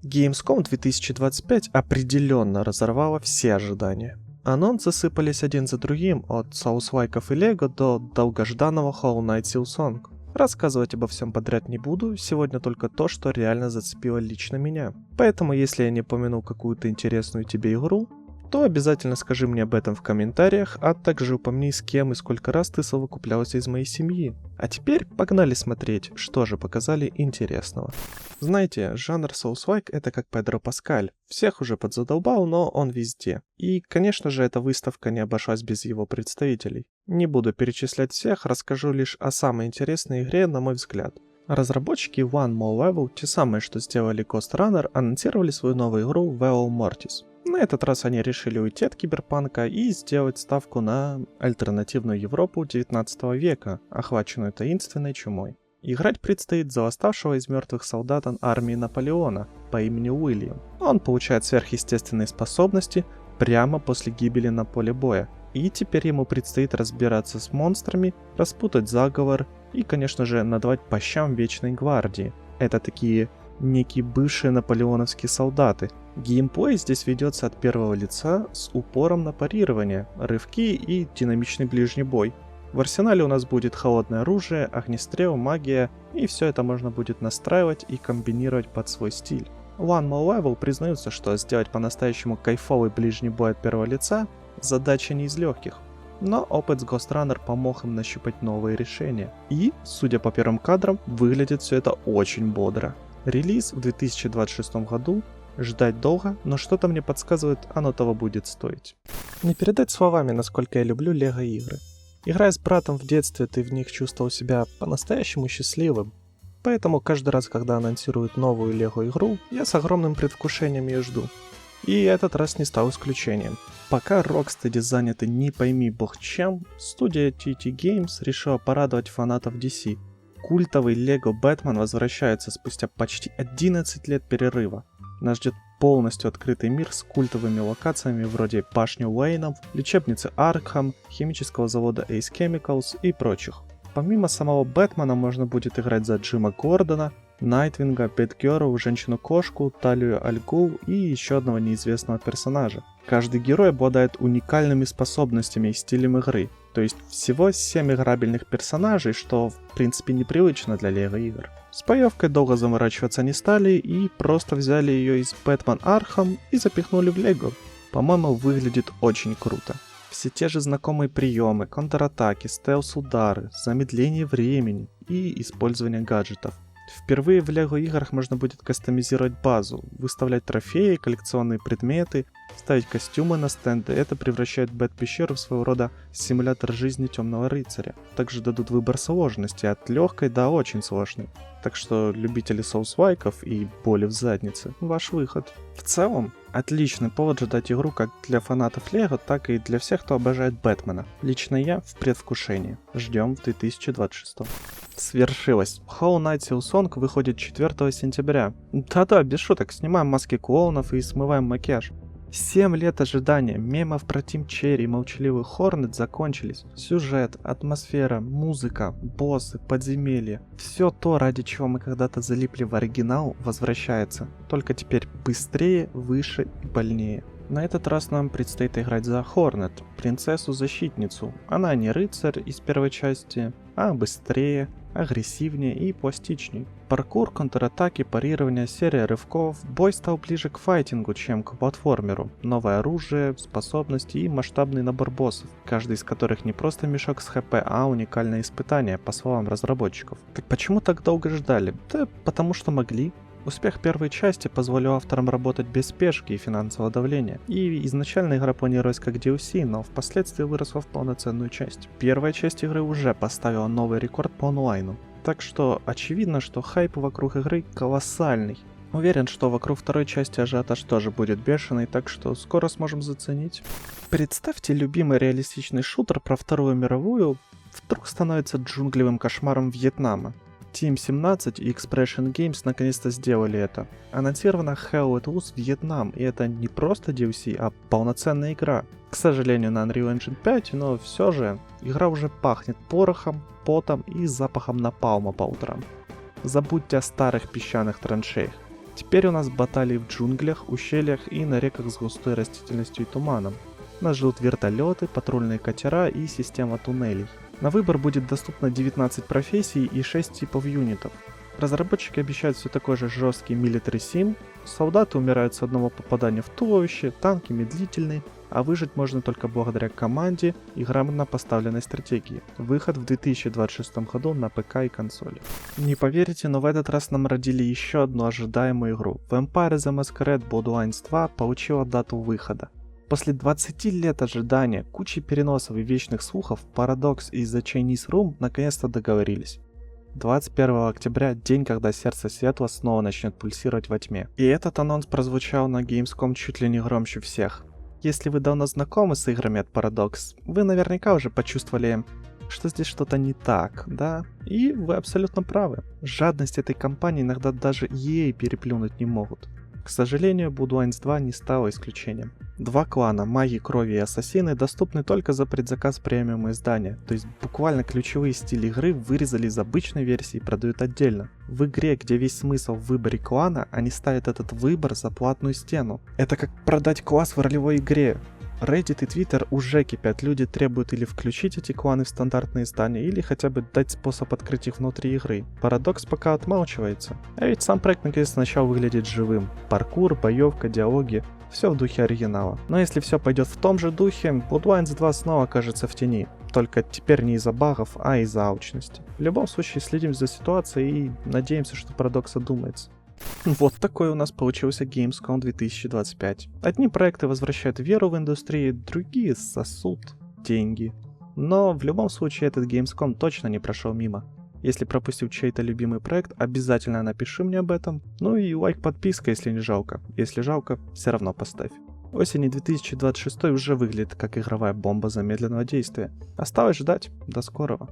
Gamescom 2025 определенно разорвала все ожидания. Анонсы сыпались один за другим, от Souls-лайков и Лего до долгожданного Hollow Knight Silksong. Рассказывать обо всем подряд не буду, сегодня только то, что реально зацепило лично меня. Поэтому, если я не помянул какую-то интересную тебе игру, то обязательно скажи мне об этом в комментариях, а также упомни, с кем и сколько раз ты совокуплялся из моей семьи. А теперь погнали смотреть, что же показали интересного. Знаете, жанр Souls-like это как Педро Паскаль. Всех уже подзадолбал, но он везде. И, конечно же, эта выставка не обошлась без его представителей. Не буду перечислять всех, расскажу лишь о самой интересной игре, на мой взгляд. Разработчики One More Level, те самые, что сделали Ghost Runner, анонсировали свою новую игру Veil Mortis. На этот раз они решили уйти от киберпанка и сделать ставку на альтернативную Европу 19 века, охваченную таинственной чумой. Играть предстоит за восставшего из мертвых солдат армии Наполеона по имени Уильям. Он получает сверхъестественные способности прямо после гибели на поле боя. И теперь ему предстоит разбираться с монстрами, распутать заговор и, конечно же, надавать по щам Вечной Гвардии. Это такие некие бывшие наполеоновские солдаты. Геймплей здесь ведется от первого лица с упором на парирование, рывки и динамичный ближний бой. В арсенале у нас будет холодное оружие, огнестрел, магия, и все это можно будет настраивать и комбинировать под свой стиль. One More Level признаются, что сделать по-настоящему кайфовый ближний бой от первого лица – задача не из легких. Но опыт с Ghost Runner помог им нащупать новые решения. И, судя по первым кадрам, выглядит все это очень бодро. Релиз в 2026 году. Ждать долго, но что-то мне подсказывает, оно того будет стоить. Не передать словами, насколько я люблю Лего игры. Играя с братом в детстве, ты в них чувствовал себя по-настоящему счастливым. Поэтому каждый раз, когда анонсируют новую Лего игру, я с огромным предвкушением ее жду. И этот раз не стал исключением. Пока Rocksteady заняты не пойми бог чем, студия TT Games решила порадовать фанатов DC. Культовый Лего Бэтмен возвращается спустя почти 11 лет перерыва. Нас ждет полностью открытый мир с культовыми локациями вроде башни Уэйнов, лечебницы Аркхам, химического завода Ace Chemicals и прочих. Помимо самого Бэтмена можно будет играть за Джима Гордона, Найтвинга, Бэтгерл, Женщину-кошку, Талию Аль Гул и еще одного неизвестного персонажа. Каждый герой обладает уникальными способностями и стилем игры, то есть всего 7 играбельных персонажей, что в принципе непривычно для Лего игр. С боевкой долго заморачиваться не стали и просто взяли ее из Бэтмен Архам и запихнули в Лего. По-моему, выглядит очень круто. Все те же знакомые приемы, контратаки, стелс-удары, замедление времени и использование гаджетов. Впервые в Лего играх можно будет кастомизировать базу, выставлять трофеи, коллекционные предметы, ставить костюмы на стенды. Это превращает Бэт-пещеру в своего рода симулятор жизни Темного Рыцаря. Также дадут выбор сложности, от легкой до очень сложной. Так что любители соус-лайков и боли в заднице, ваш выход. В целом, отличный повод ждать игру как для фанатов Лего, так и для всех, кто обожает Бэтмена. Лично я в предвкушении. Ждем в 2026. Свершилось. Hollow Knight Silksong выходит 4 сентября. Да-да, без шуток, снимаем маски клоунов и смываем макияж. 7 лет ожидания, мемов про Тим Черри и молчаливый Хорнет закончились. Сюжет, атмосфера, музыка, боссы, подземелья. Все то, ради чего мы когда-то залипли в оригинал, возвращается. Только теперь быстрее, выше и больнее. На этот раз нам предстоит играть за Хорнет, принцессу-защитницу. Она не рыцарь из первой части, а быстрее, агрессивнее и пластичней. Паркур, контратаки, парирование, серия рывков. Бой стал ближе к файтингу, чем к платформеру. Новое оружие, способности и масштабный набор боссов, каждый из которых не просто мешок с хп, а уникальное испытание, по словам разработчиков. Так почему так долго ждали? Да потому что могли. Успех первой части позволил авторам работать без спешки и финансового давления. И изначально игра планировалась как DLC, но впоследствии выросла в полноценную часть. Первая часть игры уже поставила новый рекорд по онлайну. Так что очевидно, что хайп вокруг игры колоссальный. Уверен, что вокруг второй части ажиотаж тоже будет бешеный, так что скоро сможем заценить. Представьте, любимый реалистичный шутер про Вторую мировую вдруг становится джунглевым кошмаром Вьетнама. Team 17 и Expression Games наконец-то сделали это. Анонсировано Hell Let Loose Vietnam, и это не просто DLC, а полноценная игра. К сожалению, на Unreal Engine 5, но все же, игра уже пахнет порохом, потом и запахом напалма по утрам. Забудьте о старых песчаных траншеях. Теперь у нас баталии в джунглях, ущельях и на реках с густой растительностью и туманом. Нас ждут вертолеты, патрульные катера и система туннелей. На выбор будет доступно 19 профессий и 6 типов юнитов. Разработчики обещают все такой же жесткий Military Sim, солдаты умирают с одного попадания в туловище, танки медлительные, а выжить можно только благодаря команде и грамотно поставленной стратегии. Выход в 2026 году на ПК и консоли. Не поверите, но в этот раз нам родили еще одну ожидаемую игру. Vampire the Masquerade Bloodlines 2 получила дату выхода. После 20 лет ожидания, кучи переносов и вечных слухов, Paradox и The Chinese Room наконец-то договорились. 21 октября, день, когда сердце Сиэтла снова начнет пульсировать во тьме. И этот анонс прозвучал на Gamescom чуть ли не громче всех. Если вы давно знакомы с играми от Paradox, вы наверняка уже почувствовали, что здесь что-то не так, да? И вы абсолютно правы. Жадность этой компании иногда даже EA переплюнуть не могут. К сожалению, Bloodlines 2 не стало исключением. Два клана, маги крови и ассасины, доступны только за предзаказ премиум издания, то есть буквально ключевые стили игры вырезали из обычной версии и продают отдельно. В игре, где весь смысл в выборе клана, они ставят этот выбор за платную стену. Это как продать класс в ролевой игре. Reddit и Twitter уже кипят, люди требуют или включить эти кланы в стандартные издания, или хотя бы дать способ открыть их внутри игры. Paradox пока отмалчивается. А ведь сам проект наконец-то начал выглядеть живым. Паркур, боевка, диалоги. Все в духе оригинала. Но если все пойдет в том же духе, Bloodlines 2 снова окажется в тени. Только теперь не из-за багов, а из-за алчности. В любом случае следим за ситуацией и надеемся, что Paradox одумается. Вот такой у нас получился Gamescom 2025. Одни проекты возвращают веру в индустрию, другие сосут деньги. Но в любом случае этот Gamescom точно не прошел мимо. Если пропустил чей-то любимый проект, обязательно напиши мне об этом. Ну и лайк, подписка, если не жалко. Если жалко, все равно поставь. Осень 2026 уже выглядит как игровая бомба замедленного действия. Осталось ждать. До скорого.